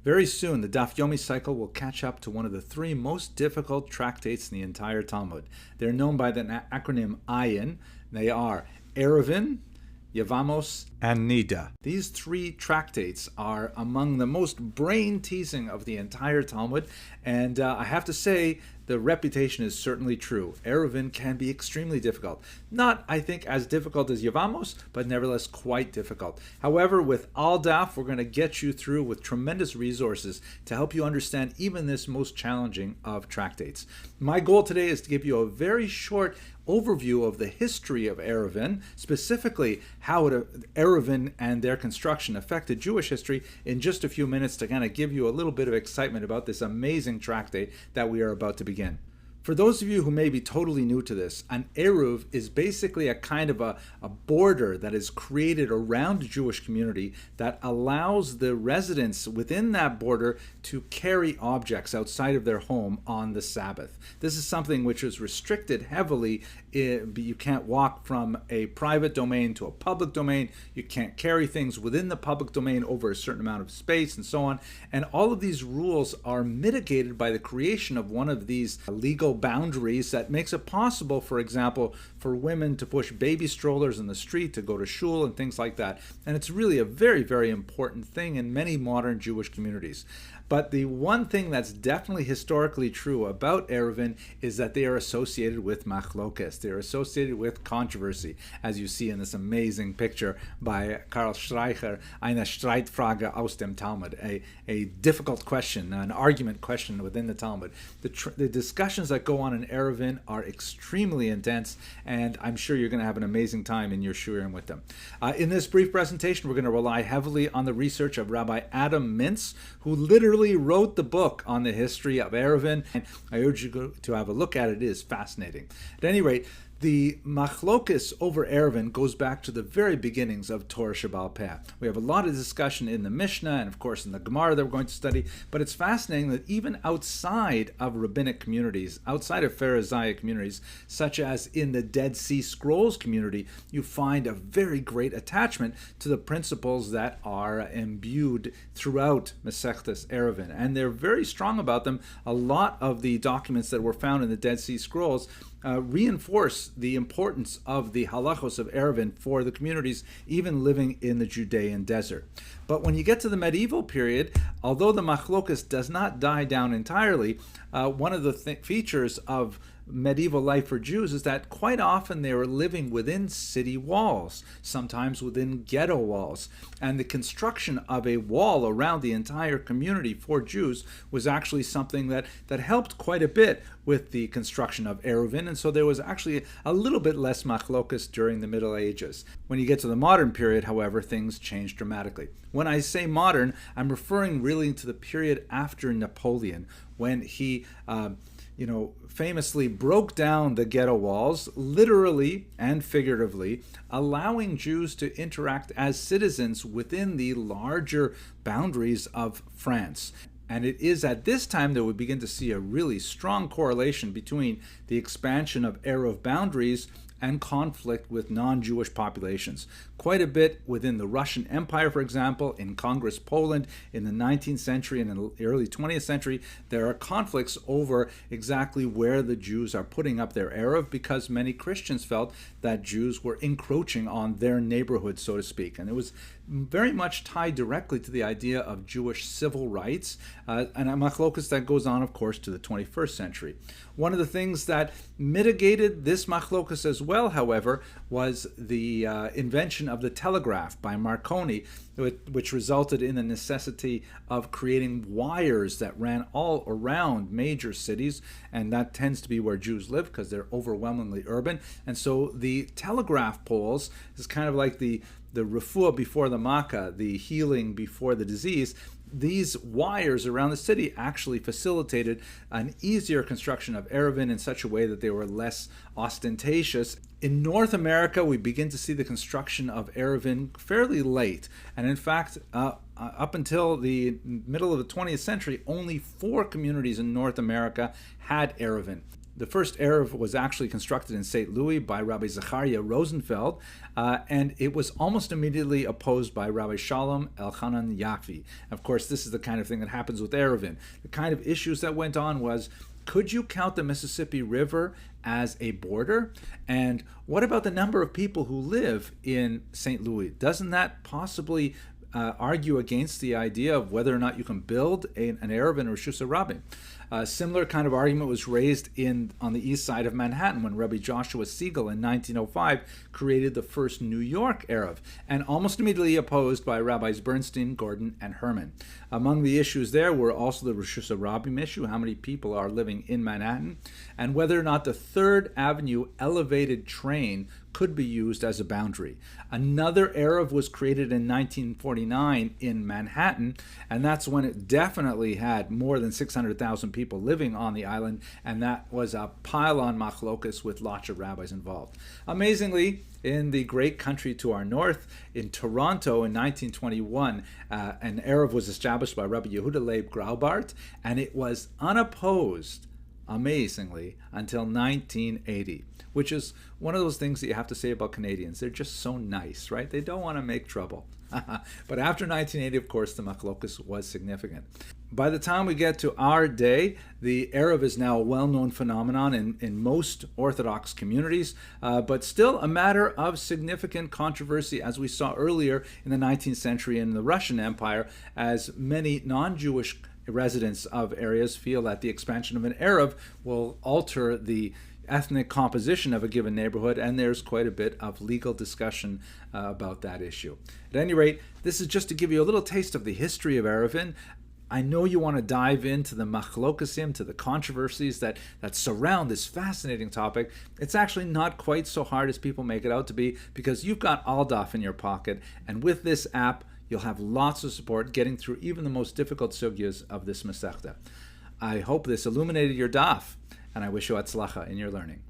Very soon, the Daf Yomi cycle will catch up to one of the three most difficult tractates in the entire Talmud. They're known by the acronym Ayin. They are Eruvin, Yevamos, and Nida. These three tractates are among the most brain-teasing of the entire Talmud, and I have to say, the reputation is certainly true. Eruvin can be extremely difficult. Not, I think, as difficult as Yevamos, but nevertheless quite difficult. However, with Al Daf, we're going to get you through with tremendous resources to help you understand even this most challenging of tractates. My goal today is to give you a very short overview of the history of Eruvin, specifically how Eruvin and their construction affected Jewish history in just a few minutes to kind of give you a little bit of excitement about this amazing tractate that we are about to begin. For those of you who may be totally new to this, an eruv is basically a kind of a border that is created around a Jewish community that allows the residents within that border to carry objects outside of their home on the Sabbath. This is something which is restricted heavily. You can't walk from a private domain to a public domain. You can't carry things within the public domain over a certain amount of space and so on. And all of these rules are mitigated by the creation of one of these legal boundaries that makes it possible, for example, for women to push baby strollers in the street to go to shul and things like that. And it's really a very, very important thing in many modern Jewish communities. But the one thing that's definitely historically true about Eruvin is that they are associated with machlokes. They're associated with controversy, as you see in this amazing picture by Karl Streicher, Eine Streitfrage aus dem Talmud, a difficult question, an argument question within the Talmud. The discussions that go on in Eruvin are extremely intense, and I'm sure you're going to have an amazing time in your shurim with them. In this brief presentation, we're going to rely heavily on the research of Rabbi Adam Mintz, who literally wrote the book on the history of Eruvin, and I urge you to have a look at it. It is fascinating. At any rate, the machlokes over Eruvin goes back to the very beginnings of Torah Shebaal Peh. We have a lot of discussion in the Mishnah and, of course, in the Gemara that we're going to study, but it's fascinating that even outside of rabbinic communities, outside of Pharisaic communities, such as in the Dead Sea Scrolls community, you find a very great attachment to the principles that are imbued throughout Masechtas Eruvin, and they're very strong about them. A lot of the documents that were found in the Dead Sea Scrolls reinforce the importance of the halachos of Eruvin for the communities even living in the Judean desert. But when you get to the medieval period, although the machlokas does not die down entirely, one of the features of medieval life for Jews is that quite often they were living within city walls, sometimes within ghetto walls. And the construction of a wall around the entire community for Jews was actually something that helped quite a bit with the construction of Eruvin, and so there was actually a little bit less machlokas during the Middle Ages. When you get to the modern period, however, things change dramatically. When I say modern, I'm referring really to the period after Napoleon, when he famously broke down the ghetto walls, literally and figuratively, allowing Jews to interact as citizens within the larger boundaries of France. And it is at this time that we begin to see a really strong correlation between the expansion of Eruv boundaries and conflict with non-Jewish populations. Quite a bit within the Russian Empire, for example, in Congress Poland in the 19th century and in the early 20th century, there are conflicts over exactly where the Jews are putting up their Eruv, because many Christians felt that Jews were encroaching on their neighborhood, so to speak. And it was very much tied directly to the idea of Jewish civil rights, and a machlokas that goes on, of course, to the 21st century. One of the things that mitigated this machlokas as well, however, was the invention of the telegraph by Marconi, which resulted in the necessity of creating wires that ran all around major cities, and that tends to be where Jews live because they're overwhelmingly urban. And so the telegraph poles is kind of like the refuah before the makkah, the healing before the disease. These wires around the city actually facilitated an easier construction of Eruvin in such a way that they were less ostentatious. In North America, we begin to see the construction of Eruvin fairly late. And in fact, up until the middle of the 20th century, only 4 communities in North America had Eruvin. The first Eruv was actually constructed in St. Louis by Rabbi Zechariah Rosenfeld, and it was almost immediately opposed by Rabbi Shalom Elchanan Yafi. Of course, this is the kind of thing that happens with Eruvin. The kind of issues that went on was, could you count the Mississippi River as a border? And what about the number of people who live in St. Louis? Doesn't that possibly argue against the idea of whether or not you can build an Eruvin or Reshus Rabin? A similar kind of argument was raised on the east side of Manhattan when Rabbi Joshua Siegel in 1905 created the first New York Eruv, and almost immediately opposed by Rabbis Bernstein, Gordon, and Herman. Among the issues there were also the Reshus Rabim issue, how many people are living in Manhattan, and whether or not the 3rd Avenue elevated train could be used as a boundary. Another Eruv was created in 1949 in Manhattan, and that's when it definitely had more than 600,000 people living on the island, and that was a pile-on machlokas with lots of rabbis involved. Amazingly, in the great country to our north, in Toronto in 1921, an Eruv was established by Rabbi Yehuda Leib Graubart, and it was unopposed, amazingly, until 1980, which is one of those things that you have to say about Canadians. They're just so nice, right? They don't want to make trouble. But after 1980, of course, the machlokus was significant. By the time we get to our day, the Eruv is now a well-known phenomenon in most Orthodox communities, but still a matter of significant controversy, as we saw earlier in the 19th century in the Russian Empire, as many non-Jewish residents of areas feel that the expansion of an Eruv will alter the ethnic composition of a given neighborhood, and there's quite a bit of legal discussion about that issue. At any rate, this is just to give you a little taste of the history of Eruvin. I know you want to dive into the machlokasim, to the controversies that surround this fascinating topic. It's actually not quite so hard as people make it out to be, because you've got Aldaf in your pocket, and with this app, you'll have lots of support getting through even the most difficult sugyas of this Masechta. I hope this illuminated your daf, and I wish you atzlacha in your learning.